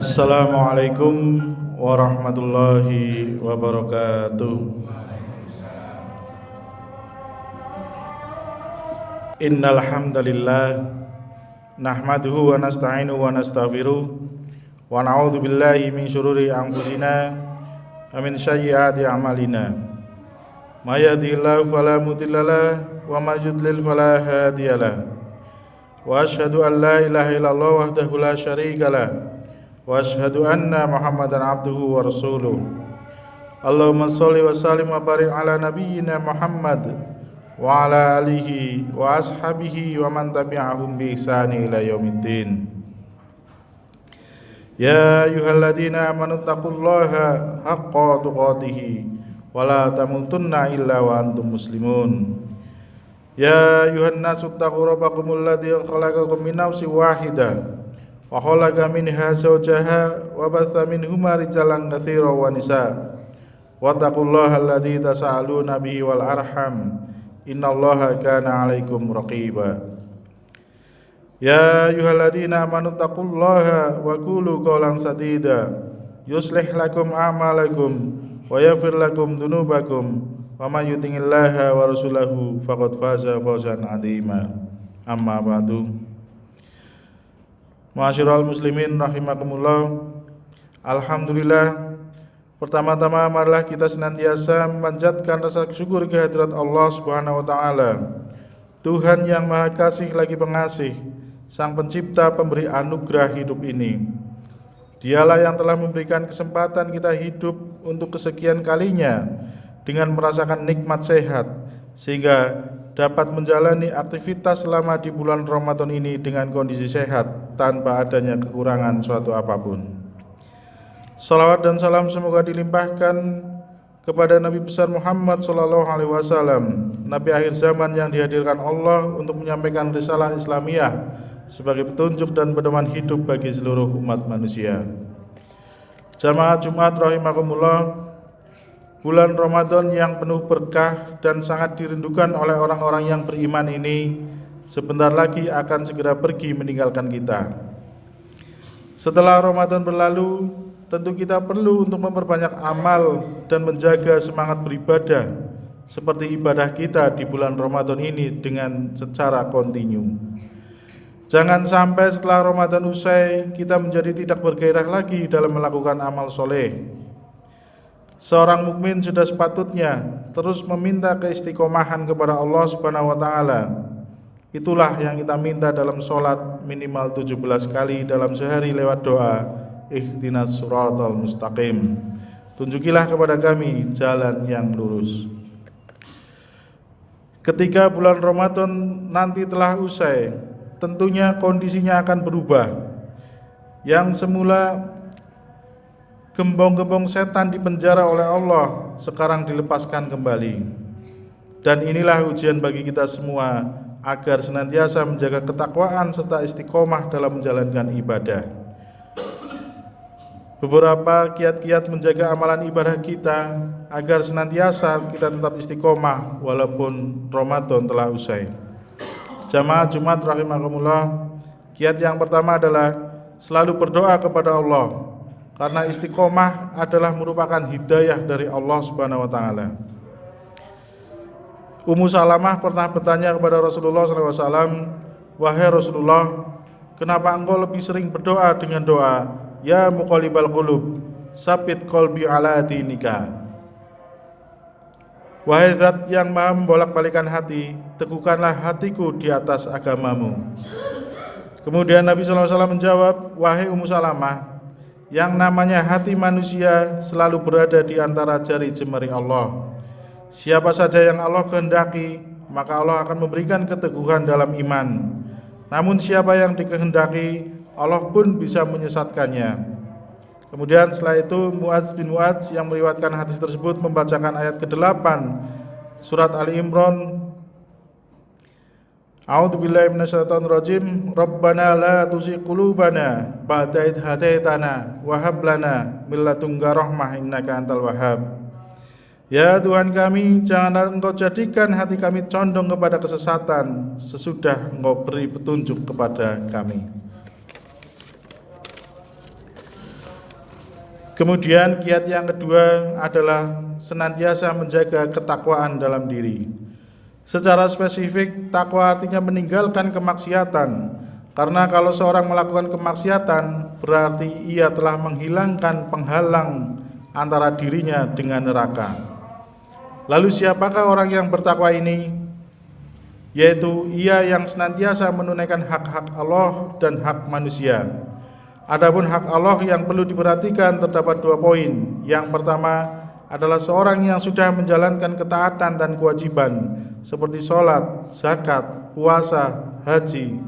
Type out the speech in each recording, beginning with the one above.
Assalamualaikum warahmatullahi wabarakatuh. Innal hamdalillah nahmaduhu wa nasta'inuhu wa nastaghfiruh wa na'udzu billahi min syururi anfusina wa min sayyiati a'malina. May yahdihillahu fala mudhillalah wa may yudlil fala hadiyalah. Wa asyhadu an la ilaha illallah wahdahu la syarikalah wa asyhadu anna Muhammadan abduhu wa rasuluh. Allahumma sholli wa sallim wa barik ala nabiyyina Muhammad wa ala alihi wa ashabihi wa man tabi'ahum bi ihsani ila yaumiddin. Ya ayyuhalladzina amanu taqullaha haqqa tuqatih wa la tamutunna illa wa antum muslimun. Ya ayyuhan nasu taqu rabbakumul ladzi khalaqakum min nafsin wahidah wa khalaqa minha zawjaha wa batha minhuma rijalan katsiran wa nisaa. Wattaqullaha alladzi tasaaluna bihi wal arham. Innallaha kana 'alaikum raqiba. Ya ayyuhalladzina amanu taqullaha wa qulu qawlan sadida yuslih lakum a'malakum wa yaghfir lakum dzunubakum wa may yuti'illaha wa rasulahu faqad faza fawzan 'azima. Amma ba'du. Ma'asyiral muslimin rahimakumullah. Alhamdulillah, pertama-tama marilah kita senantiasa memanjatkan rasa syukur kehadirat Allah Subhanahu wa taala, Tuhan yang Maha Kasih lagi Pengasih, Sang Pencipta pemberi anugerah hidup ini. Dialah yang telah memberikan kesempatan kita hidup untuk kesekian kalinya dengan merasakan nikmat sehat, sehingga dapat menjalani aktivitas selama di bulan Ramadan ini dengan kondisi sehat tanpa adanya kekurangan suatu apapun. Salawat dan salam semoga dilimpahkan kepada Nabi besar Muhammad SAW, Nabi akhir zaman yang dihadirkan Allah untuk menyampaikan risalah Islamiyah sebagai petunjuk dan pedoman hidup bagi seluruh umat manusia. Jamaah Jumat rahimakumullah, bulan Ramadan yang penuh berkah dan sangat dirindukan oleh orang-orang yang beriman ini sebentar lagi akan segera pergi meninggalkan kita. Setelah Ramadan berlalu, tentu kita perlu untuk memperbanyak amal dan menjaga semangat beribadah seperti ibadah kita di bulan Ramadan ini dengan secara kontinu. Jangan sampai setelah Ramadan usai kita menjadi tidak bergairah lagi dalam melakukan amal soleh. Seorang mukmin sudah sepatutnya terus meminta keistiqomahan kepada Allah Subhanahu wa taala. Itulah yang kita minta dalam sholat minimal 17 kali dalam sehari lewat doa ihdinas siratal mustaqim. Tunjukilah kepada kami jalan yang lurus. Ketika bulan Ramadan nanti telah usai, tentunya kondisinya akan berubah. Yang semula gembong-gembong setan dipenjara oleh Allah sekarang dilepaskan kembali. Dan inilah ujian bagi kita semua agar senantiasa menjaga ketakwaan serta istiqomah dalam menjalankan ibadah. Beberapa kiat-kiat menjaga amalan ibadah kita agar senantiasa kita tetap istiqomah walaupun Ramadan telah usai. Jamaah Jumat rahimakumullah, kiat yang pertama adalah selalu berdoa kepada Allah, karena istiqomah adalah merupakan hidayah dari Allah Subhanahu wa taala. Ummu Salamah pernah bertanya kepada Rasulullah SAW, "Wahai Rasulullah, kenapa engkau lebih sering berdoa dengan doa, ya muqallibal qulub, sabit qalbi ala dinika?" Wahai Zat yang Maha membolak-balikan hati, teguhkanlah hatiku di atas agamamu. Kemudian Nabi SAW menjawab, "Wahai Ummu Salamah, yang namanya hati manusia selalu berada di antara jari jemari Allah. Siapa saja yang Allah kehendaki, maka Allah akan memberikan keteguhan dalam iman. Namun siapa yang dikehendaki, Allah pun bisa menyesatkannya." Kemudian setelah itu Mu'adz bin Mu'adz yang meriwayatkan hadis tersebut membacakan ayat ke-8 surat Ali Imran. A'udzubillahi minasyaitonirrajim. Rabbana la tuzigh qulubana ba'da idh hadaitana wa hab lana min ladunka rahmah innaka antal wahhab. Ya Tuhan kami, janganlah Engkau jadikan hati kami condong kepada kesesatan sesudah Engkau beri petunjuk kepada kami. Kemudian kiat yang kedua adalah senantiasa menjaga ketakwaan dalam diri. Secara spesifik, takwa artinya meninggalkan kemaksiatan. Karena kalau seorang melakukan kemaksiatan, berarti ia telah menghilangkan penghalang antara dirinya dengan neraka. Lalu siapakah orang yang bertakwa ini? Yaitu ia yang senantiasa menunaikan hak-hak Allah dan hak manusia. Adapun hak Allah yang perlu diperhatikan terdapat 2 poin. Yang pertama adalah seorang yang sudah menjalankan ketaatan dan kewajiban seperti sholat, zakat, puasa, haji.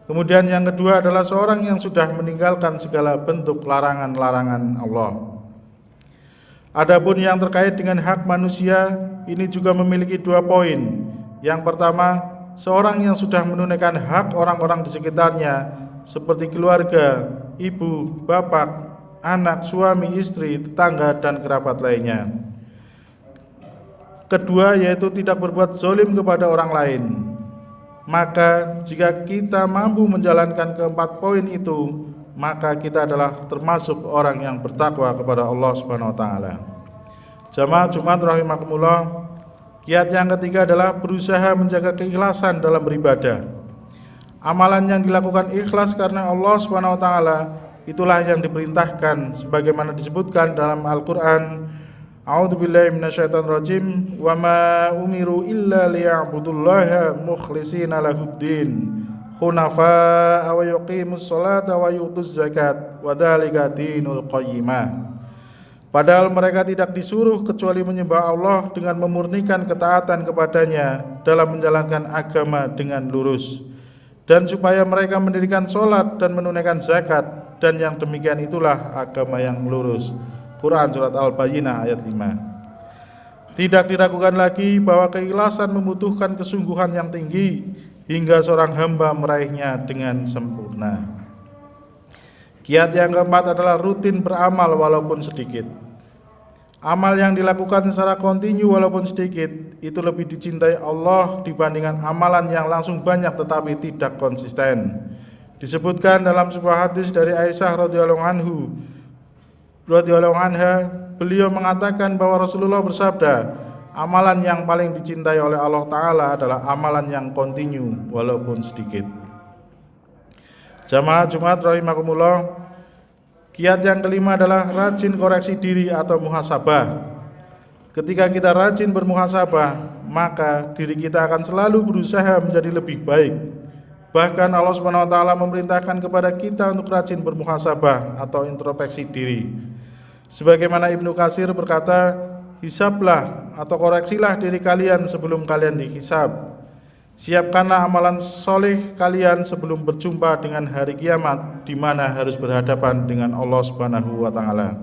Kemudian yang kedua adalah seorang yang sudah meninggalkan segala bentuk larangan-larangan Allah. Adapun yang terkait dengan hak manusia, ini juga memiliki 2 poin. Yang pertama, seorang yang sudah menunaikan hak orang-orang di sekitarnya seperti keluarga, ibu, bapak, anak, suami, istri, tetangga, dan kerabat lainnya. Kedua, yaitu tidak berbuat zalim kepada orang lain. Maka jika kita mampu menjalankan keempat poin itu, maka kita adalah termasuk orang yang bertakwa kepada Allah Subhanahu wa taala. Jamaah Jumat rahimakumullah, kiat yang ketiga adalah berusaha menjaga keikhlasan dalam beribadah. Amalan yang dilakukan ikhlas karena Allah Subhanahu wa taala itulah yang diperintahkan sebagaimana disebutkan dalam Al-Qur'an. A'udzubillahi minasyaitonirrajim. Wa ma umiru illa liya'budullaha mukhlishina lahuddin hunafa'a wa yuqimus sholata wa yu'tuz zakat wa dzalika dinul qayyimah. Padahal mereka tidak disuruh kecuali menyembah Allah dengan memurnikan ketaatan kepadanya dalam menjalankan agama dengan lurus, dan supaya mereka mendirikan sholat dan menunaikan zakat, dan yang demikian itulah agama yang lurus. Quran Surat Al-Bayyinah ayat 5. Tidak diragukan lagi bahwa keikhlasan membutuhkan kesungguhan yang tinggi hingga seorang hamba meraihnya dengan sempurna. Kiat yang keempat adalah rutin beramal walaupun sedikit. Amal yang dilakukan secara kontinu walaupun sedikit itu lebih dicintai Allah dibandingkan amalan yang langsung banyak tetapi tidak konsisten. Disebutkan dalam sebuah hadis dari Aisyah radhiyallahu anha, beliau mengatakan bahwa Rasulullah bersabda, amalan yang paling dicintai oleh Allah Ta'ala adalah amalan yang kontinu walaupun sedikit. Jamaah Jumat rahimakumullah, kiat yang kelima adalah rajin koreksi diri atau muhasabah. Ketika kita rajin bermuhasabah, maka diri kita akan selalu berusaha menjadi lebih baik. Bahkan Allah Subhanahu wa taala memerintahkan kepada kita untuk rajin bermuhasabah atau introspeksi diri. Sebagaimana Ibnu Katsir berkata, hisablah atau koreksilah diri kalian sebelum kalian dihisab. Siapkanlah amalan soleh kalian sebelum berjumpa dengan hari kiamat, di mana harus berhadapan dengan Allah Subhanahu wa taala.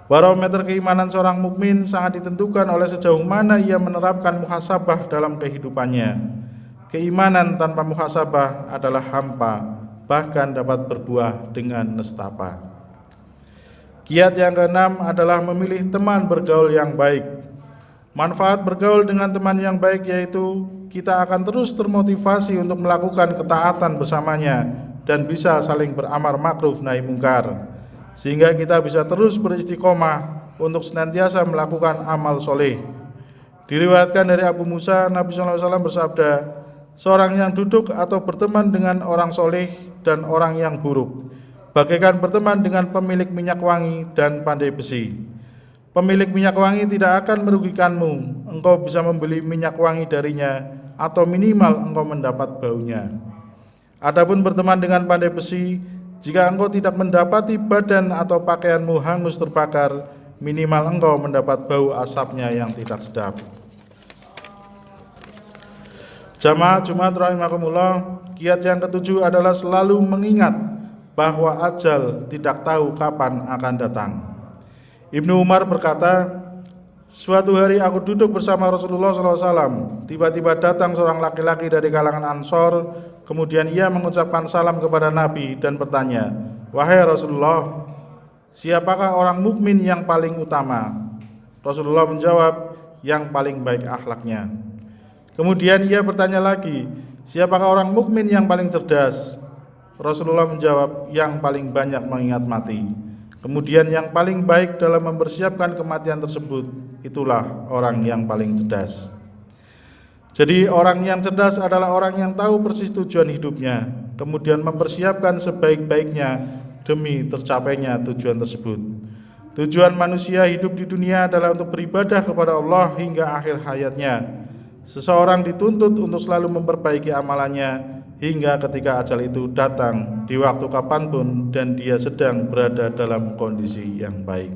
Barometer keimanan seorang mukmin sangat ditentukan oleh sejauh mana ia menerapkan muhasabah dalam kehidupannya. Keimanan tanpa muhasabah adalah hampa, bahkan dapat berbuah dengan nestapa. Kiat yang keenam adalah memilih teman bergaul yang baik. Manfaat bergaul dengan teman yang baik yaitu kita akan terus termotivasi untuk melakukan ketaatan bersamanya dan bisa saling beramar ma'ruf nahi mungkar, sehingga kita bisa terus beristiqomah untuk senantiasa melakukan amal soleh. Diriwayatkan dari Abu Musa, Nabi SAW bersabda, seorang yang duduk atau berteman dengan orang soleh dan orang yang buruk bagaikan berteman dengan pemilik minyak wangi dan pandai besi. Pemilik minyak wangi tidak akan merugikanmu, engkau bisa membeli minyak wangi darinya, atau minimal engkau mendapat baunya. Adapun berteman dengan pandai besi, jika engkau tidak mendapati badan atau pakaianmu hangus terbakar, minimal engkau mendapat bau asapnya yang tidak sedap. Jamaah Jumat rahimakumullah, kiat yang ketujuh adalah selalu mengingat bahwa ajal tidak tahu kapan akan datang. Ibnu Umar berkata, suatu hari aku duduk bersama Rasulullah SAW. Tiba-tiba datang seorang laki-laki dari kalangan Ansor. Kemudian ia mengucapkan salam kepada Nabi dan bertanya, wahai Rasulullah, siapakah orang mukmin yang paling utama? Rasulullah menjawab, yang paling baik akhlaknya. Kemudian ia bertanya lagi, siapakah orang mukmin yang paling cerdas? Rasulullah menjawab, yang paling banyak mengingat mati. Kemudian yang paling baik dalam mempersiapkan kematian tersebut, itulah orang yang paling cerdas. Jadi orang yang cerdas adalah orang yang tahu persis tujuan hidupnya, kemudian mempersiapkan sebaik-baiknya demi tercapainya tujuan tersebut. Tujuan manusia hidup di dunia adalah untuk beribadah kepada Allah hingga akhir hayatnya. Seseorang dituntut untuk selalu memperbaiki amalannya hingga ketika ajal itu datang di waktu kapanpun dan dia sedang berada dalam kondisi yang baik.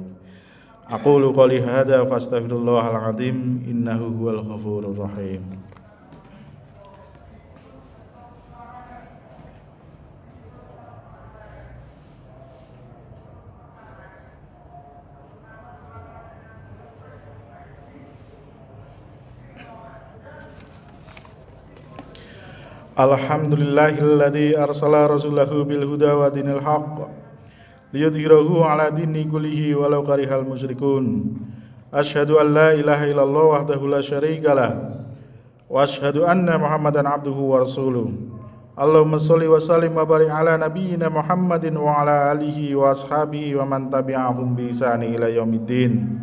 Aqulu qouli hadza fastaghfirullahal azim innahu huwal ghafurur rahim. Alhamdulillahilladzi arsala rasulahu bil huda wa dinil haqq liyudhhirahu ala dini kullihi walau karihal musyrikun. Asyhadu an la ilaha illallah wahdahu la syarikalah wa asyhadu anna Muhammadan abduhu wa rasuluh. Allahumma shalli wa sallim wa barik ala nabiyyina Muhammadin wa ala alihi wa ashabihi wa man tabi'ahum bi ihsani ila yaumiddin.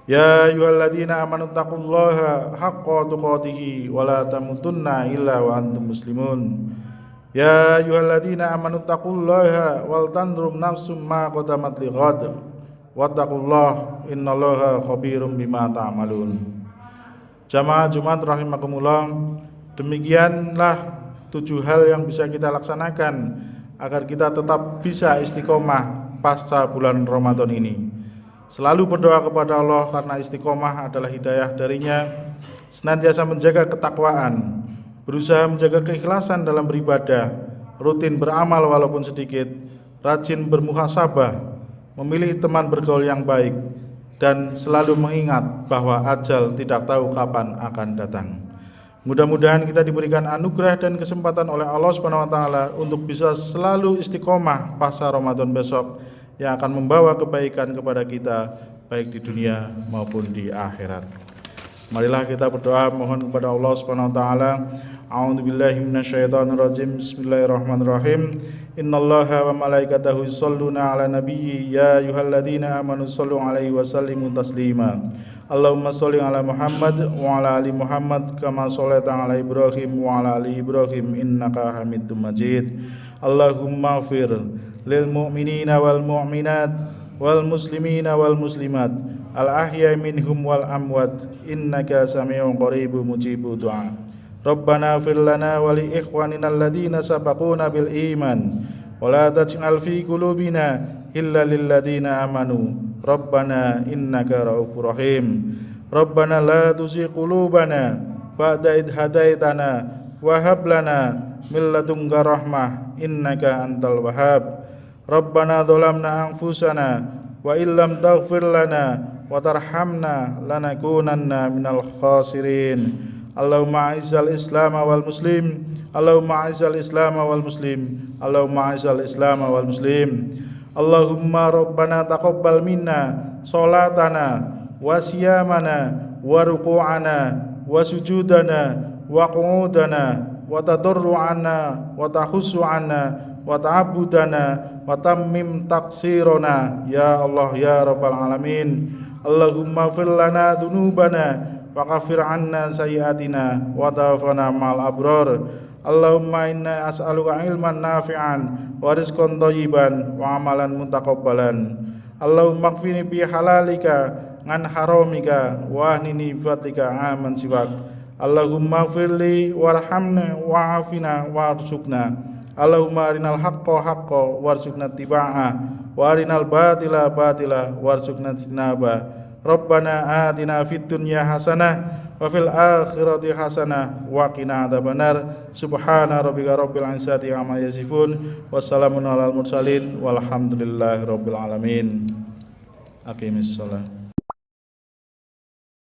Ya ayyuhalladzina amanu taqullaha haqqa tuqatih wa la tamutunna illa wa antum muslimun. Ya ayyuhalladzina amanu taqullaha wal tanzur nafsum ma qaddamat lighad wattaqullaha innallaha khabirum bima ta'malun. Jamaah Jumat rahimakumullah, demikianlah 7 hal yang bisa kita laksanakan agar kita tetap bisa istiqomah pasca bulan Ramadan ini. Selalu berdoa kepada Allah karena istiqomah adalah hidayah darinya, senantiasa menjaga ketakwaan, berusaha menjaga keikhlasan dalam beribadah, rutin beramal walaupun sedikit, rajin bermuhasabah, memilih teman bergaul yang baik, dan selalu mengingat bahwa ajal tidak tahu kapan akan datang. Mudah-mudahan kita diberikan anugerah dan kesempatan oleh Allah SWT untuk bisa selalu istiqomah pasca Ramadan besok, yang akan membawa kebaikan kepada kita baik di dunia maupun di akhirat. Marilah kita berdoa mohon kepada Allah Subhanahu wa taala. A'udzubillahi minasyaitonir rajim. Bismillahirrahmanirrahim. Innallaha wa malaikatahu yusholluna 'alan nabiyyi ya ayyuhalladzina amanu shollu 'alaihi wa sallimu taslima. Allahumma sholli 'ala Muhammad wa 'ala ali Muhammad kama shallaita 'ala Ibrahim wa 'ala ali Ibrahim innaka Hamidum Majid. Allahumma ighfir lil mu'minina wal mu'minat wal muslimina wal muslimat al ahya minhum wal amwat innaka sami'un qaribun mujibud du'a. Rabbana ighfir lana wa li ikhwanina alladhina sabaquna bil iman wa la taj'al fi qulubina illa lil ladzina amanu Rabbana innaka raufur rahim. Rabbana la tuzigh qulubana ba'da idh hadaitana wa hab lana min ladunka rahmah innaka antal wahhab. Rabbana dzalamna anfusana wa illam taghfir lana wa tarhamna lanakunanna minal khasirin. Allahumma a'izzal Islam wal muslim. Allahumma a'izzal Islam wal muslim. Allahumma a'izzal Islam wal muslim. Allahumma rabbana taqabbal minna salatana wa siyamana wa ruku'ana wa sujudana wa qu'udana wa tadarru'ana wa tahussu'ana wa ta'abudana wa tammim taksirona ya Allah ya Rabbal Alamin. Allahumma fir lana dunubana wa kafir anna sayyiatina wa tawafana ma'al abrar. Allahumma inna as'aluka ilman nafi'an wa rizqan thayyiban wa amalan mutaqabbalan. Allahumma kfini bi halalika ngan haramika wa ahnini fatika aman siwak. Allahumma firli warhamna wa'afina warzuqna. Allahumma arinal haqqa haqqa warzuqna tiba'ah wa arinal batila batila warzuqna jinaba. Rabbana atina fid dunya hasanah wa fil akhirati hasanah wa qina adzabannar. Subhana rabbika rabbil izzati amma yasifun wassalamun alal mursalin walhamdulillahi rabbil alamin. Aqimissalah.